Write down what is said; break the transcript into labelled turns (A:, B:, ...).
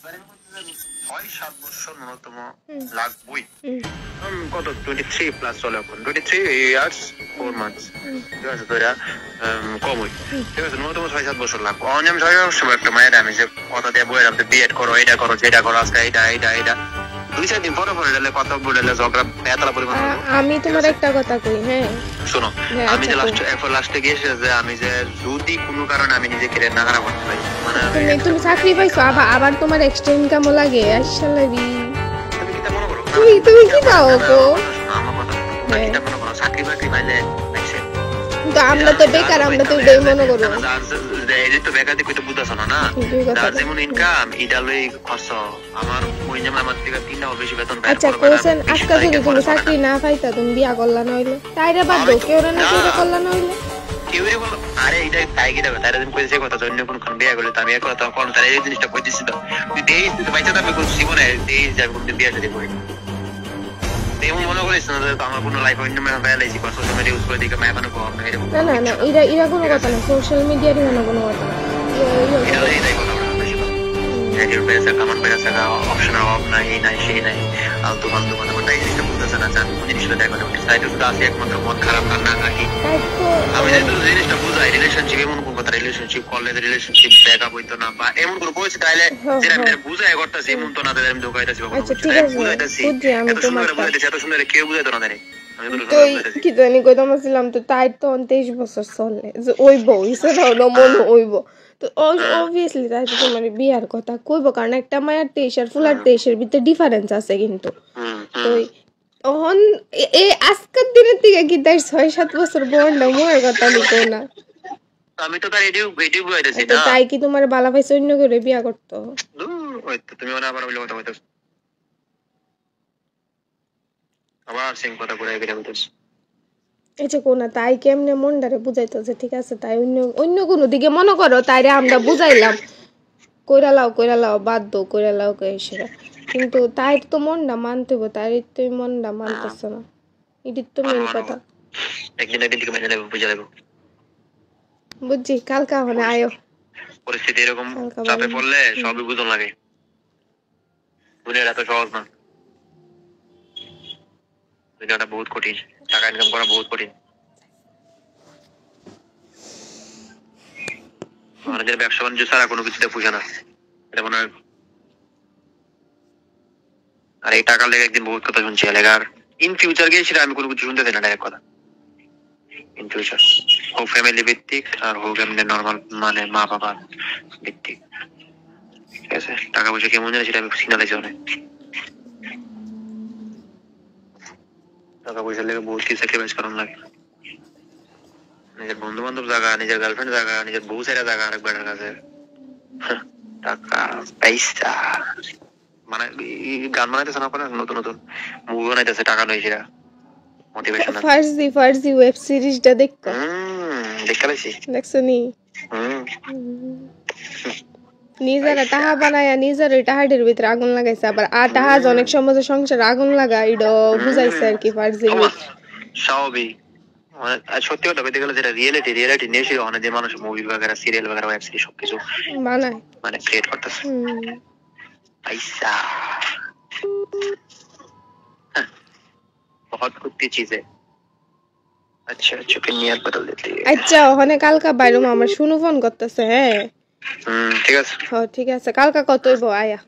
A: 6-7 বছর ন্যূনতম লাগবেই। কত 23 প্লাস চলে এখন, 23 ইয়ার্স 4 মান্থস, ঠিক আছে? তো এটা কমই, ঠিক আছে? ন্যূনতম 6-7 বছর লাগবে। অনিয়ম 6 বছর একটা মায়ের আমি যে কথা দিয়ে বইলাম যে বিএড করো, এটা করো, যেটা করো, আজকে এটা 2-4 দিন পরে পরে কথা বলে ঝগড়া এতলা পরিমাণ।
B: আমি তোমার একটা কথা কই, হ্যাঁ
A: শোনো, আমি যে লাস্টে গিয়েছে যে আমি যে যদি কোনো কারণে আমি নিজেকে না খারাপ করতে পারি, মানে
B: তুমি চাকরি পাইছো আবার তোমার এক্সট্রা ইনকামও লাগে আসলেই।
A: তুমি কি মনে করো?
B: তুমি কি পাও গো?
A: আমার কথা তুমি কি মনে করো চাকরি বাকরি পাইলে পাইছে?
B: তো আমরা তো বেকার, আমরা তো এটাই মনে করব।
A: এই তো বেকার দিকে তো বুঝাছ না, যার যেমন ইনকাম এটা লই খরচ। আমার ওই যে আমার থেকে 3 টাকা বেশি বেতন পাই।
B: আচ্ছা কোসেন আজকে যদি তুমি চাকরি না পাইতা তুমি বিয়া করলা না হইলো? তাইরে বাদ দাও, কেউ না কেউ করলা না হইলো?
A: কেউই বলো আরে এটা তাই কি দেবে? তারা দিন কইছে কথা জন্য কোন কোন বিয়া করলে আমি একটা কথা কোন তারা এই জিনিসটা কইতেছি তো তুই দেই বাইচা আমি কোন জীবনে দেই যাবে কোন বিয়া যদি করি তেমন মনে করিস না যে আমার কোনো লাইফ অন্য মেয়ে ফেলাইছি বা সোশ্যাল মিডিয়া ইউজ করে দিকে মায়া বানো কম না।
B: না না এটা কোনো কথা না, সোশ্যাল মিডিয়ারই কোনো কথা না।
A: এইটাই কথা এর পেছে কমেন্ট পেছে অপশন অফ নাই নাই সেই নাই আলতু ফালতু কথা বলতে এই জিনিসটা বুঝতেছ না জান কোন জিনিসটা দেখো না সাইডে শুধু আছে একমাত্র মন খারাপ আর না নাকি আমি যে জিনিসটা বুঝাই রিলেশনশিপ এমন কোন কথা রিলেশনশিপ কলেজ রিলেশনশিপ ব্রেকআপ হইতো না বা এমন কোন পরিস্থিতি তাইলে যেটা আমি বুঝাই করতেছি এমন তো না যে আমি ধোকাইতাছি বা
B: আচ্ছা ঠিক আছে বুঝাইতাছি, আমি তোমার
A: বুঝাইতাছি এত সুন্দর কেউ বুঝাইতো না রে
B: তো কি জানি কইতাম ছিলাম তো তাই তো 23 বছর চলে যে ওই বউ ইসে না মন ওইব তো অবভিয়াসলি তাই তো তোমার বিয়ার কথা কইব, কারণ একটা মায়ের 23 আর ফুলার 23 এর ভিতরে ডিফারেন্স আছে কিন্তু। তো অহন এই আজকের দিনের থেকে কি তাই 6-7 বছর বন্ডা মোর কথা লিখো না।
A: আমি তো তার ভিডিও বুঝাইতাছি না
B: তাই কি তোমার বালা ভাই অন্য করে বিয়া করতো?
A: ওই তো তুমি ওনা আবার বলে কথা কইতাছ আবার সেম কথা করে গেলে বলতেছ
B: আচ্ছা কোনা তাই কেমনে মনটারে বুঝাইতো যে ঠিক আছে তাই অন্য কোনো দিকে মনে করো তাইরে আমরা বুঝাইলাম কইরা লাও বাদ দাও কইরা লাও কইরা, কিন্তু তাই তো মনটা মানতে হবে, তাই তো মনটা মানতেছ না, এটাই তো মেন কথা।
A: একদিন দিকে মেনে নেব বুঝা দেব
B: বুঝছি কালকা মানে আয়ো।
A: পরিস্থিতি এরকম চাপে পড়লে সবই বুঝন লাগে, দুনিয়াটা এত সহজ না, দুনিয়াটা বহুত কঠিন, টাকা ইনকাম করা বহুত কঠিন। আমাদের ব্যবসা বাণিজ্য ছাড়া কোনো কিছুতে বুঝে না, এটা মনে হয়। আর এই টাকার লেগে একদিন বহুত কথা শুনছি এলাকার ইন ফিউচার গিয়ে সেটা আমি কোনো কিছু শুনতে চাই না ডাইরেক্ট কথা। ইন ফিউচার হোক ফ্যামিলি ভিত্তিক আর হোক এমনি নর্মাল মানে মা বাবা ভিত্তিক, ঠিক আছে? টাকা পয়সা কেমন জানে সেটা আমি সিগনালাইজ অনেক, টাকা পয়সার লেগে বহুত কিছু স্যাক্রিফাইস করার লাগে, নিজের বন্ধু বান্ধব জায়গা, নিজের গার্লফ্রেন্ড জায়গা, নিজের বউ ছেড়া জায়গা আরেকবারের কাছে টাকা পয়সা মানে গান বানাইতেছে না, নতুন নতুন মুভি বানাইতেছে টাকা নয় সেটা মোটিভেশন।
B: ফার্জি ওয়েব সিরিজটা দেখো?
A: দেখতে পাইছি।
B: দেখছো নি? নিজেরা টাহা বানায়া নিজের ওই টাহাটির ভিতরে আগুন লাগাইছে, আবার টাহা অনেক সমাজে সংসারে আগুন লাগায় এটা বুঝাইছে আর কি ফার্জি
A: স্বাভাবিক। সত্যি কথা বলতে গেলে যেটা রিয়েলিটি নিয়ে সে অনেক মানুষ মুভি বাগেরা সিরিয়াল বাগেরা ওয়েব সিরিজ সবকিছু বানায় মানে ক্রিয়েট করতেছে পয়সা बहुत कुत्ती चीज है। अच्छा चुके नियत बदल देती है।
B: আচ্ছা ওখানে কালকা বাইরো আমার শুনু ফোন করতেছে। হ্যাঁ
A: ঠিক আছে,
B: হ্যাঁ ঠিক আছে, কালকা কত হইব আয়া।